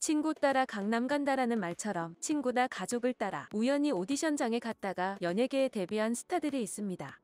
친구 따라 강남 간다라는 말처럼 친구나 가족을 따라 우연히 오디션장에 갔다가 연예계에 데뷔한 스타들이 있습니다.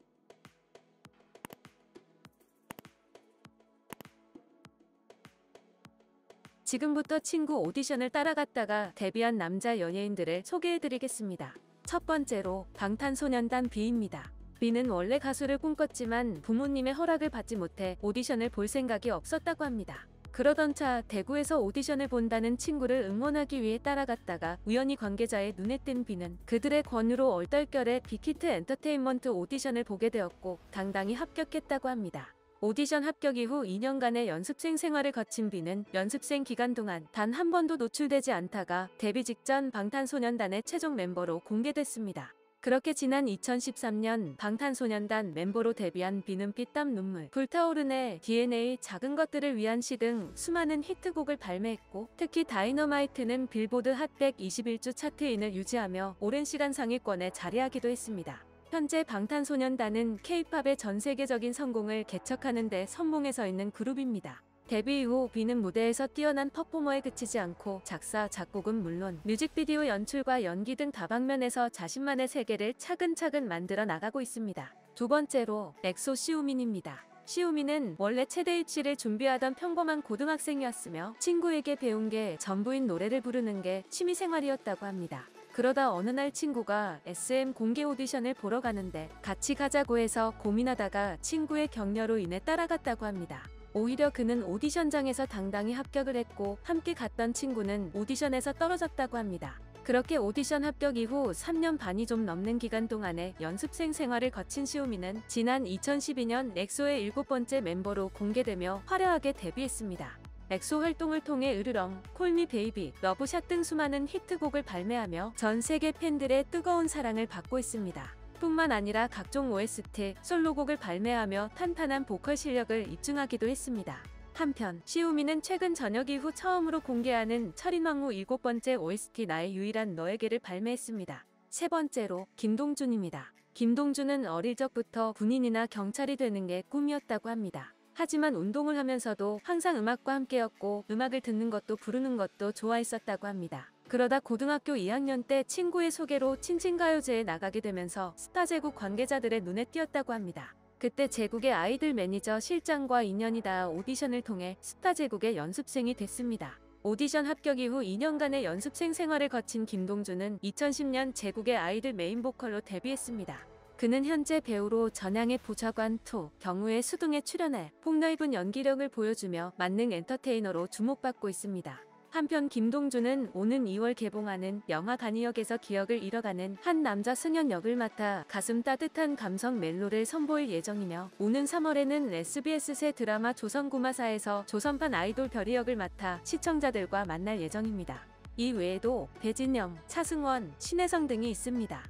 지금부터 친구 오디션을 따라갔다가 데뷔한 남자 연예인들을 소개해드리겠습니다. 첫 번째로 방탄소년단 B입니다. B는 원래 가수를 꿈꿨지만 부모님의 허락을 받지 못해 오디션을 볼 생각이 없었다고 합니다. 그러던 차 대구에서 오디션을 본다는 친구를 응원하기 위해 따라갔다가 우연히 관계자의 눈에 띈 B는 그들의 권유로 얼떨결에 빅히트 엔터테인먼트 오디션을 보게 되었고 당당히 합격했다고 합니다. 오디션 합격 이후 2년간의 연습생 생활을 거친 B는 연습생 기간 동안 단 한 번도 노출되지 않다가 데뷔 직전 방탄소년단의 최종 멤버로 공개됐습니다. 그렇게 지난 2013년 방탄소년단 멤버로 데뷔한 B는 피땀 눈물, 불타오르네, DNA, 작은 것들을 위한 시 등 수많은 히트곡을 발매했고 특히 다이너마이트는 빌보드 핫100 21주 차트인을 유지하며 오랜 시간 상위권에 자리하기도 했습니다. 현재 방탄소년단은 K-팝의 전 세계적인 성공을 개척하는 데 선봉에 서 있는 그룹입니다. 데뷔 이후 B는 무대에서 뛰어난 퍼포머에 그치지 않고 작사, 작곡은 물론 뮤직비디오 연출과 연기 등 다방면에서 자신만의 세계를 차근차근 만들어 나가고 있습니다. 두 번째로 엑소 시우민입니다. 시우민은 원래 체대 입시를 준비하던 평범한 고등학생이었으며 친구에게 배운 게 전부인 노래를 부르는 게 취미생활이었다고 합니다. 그러다 어느 날 친구가 SM 공개 오디션을 보러 가는데 같이 가자고 해서 고민하다가 친구의 격려로 인해 따라갔다고 합니다. 오히려 그는 오디션장에서 당당히 합격을 했고 함께 갔던 친구는 오디션에서 떨어졌다고 합니다. 그렇게 오디션 합격 이후 3년 반이 좀 넘는 기간 동안에 연습생 생활을 거친 시우민은 지난 2012년 엑소의 7번째 멤버로 공개되며 화려하게 데뷔했습니다. 엑소 활동을 통해 으르렁, 콜미 베이비, 러브샷 등 수많은 히트곡을 발매하며 전 세계 팬들의 뜨거운 사랑을 받고 있습니다. 뿐만 아니라 각종 OST, 솔로곡을 발매하며 탄탄한 보컬 실력을 입증하기도 했습니다. 한편 시우민은 최근 전역 이후 처음으로 공개하는 철인왕후 7번째 OST 나의 유일한 너에게를 발매했습니다. 세 번째로 김동준입니다. 김동준은 어릴 적부터 군인이나 경찰이 되는 게 꿈이었다고 합니다. 하지만 운동을 하면서도 항상 음악과 함께였고 음악을 듣는 것도 부르는 것도 좋아했었다고 합니다. 그러다 고등학교 2학년 때 친구의 소개로 친친가요제에 나가게 되면서 스타제국 관계자들의 눈에 띄었다고 합니다. 그때 제국의 아이들 매니저 실장과 인연이 닿아 오디션을 통해 스타제국의 연습생이 됐습니다. 오디션 합격 이후 2년간의 연습생 생활을 거친 김동준은 2010년 제국의 아이들 메인 보컬로 데뷔했습니다. 그는 현재 배우로 전향의 보좌관 2, 경우의 수 등에 출연해 폭넓은 연기력을 보여주며 만능 엔터테이너로 주목받고 있습니다. 한편 김동준은 오는 2월 개봉하는 영화 간이역에서 기억을 잃어가는 한 남자 승연 역을 맡아 가슴 따뜻한 감성 멜로를 선보일 예정이며 오는 3월에는 SBS 새 드라마 조선구마사에서 조선판 아이돌 별이 역을 맡아 시청자들과 만날 예정입니다. 이 외에도 배진영, 차승원, 신혜성 등이 있습니다.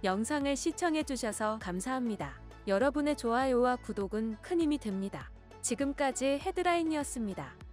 영상을 시청해주셔서 감사합니다. 여러분의 좋아요와 구독은 큰 힘이 됩니다. 지금까지 헤드라인이었습니다.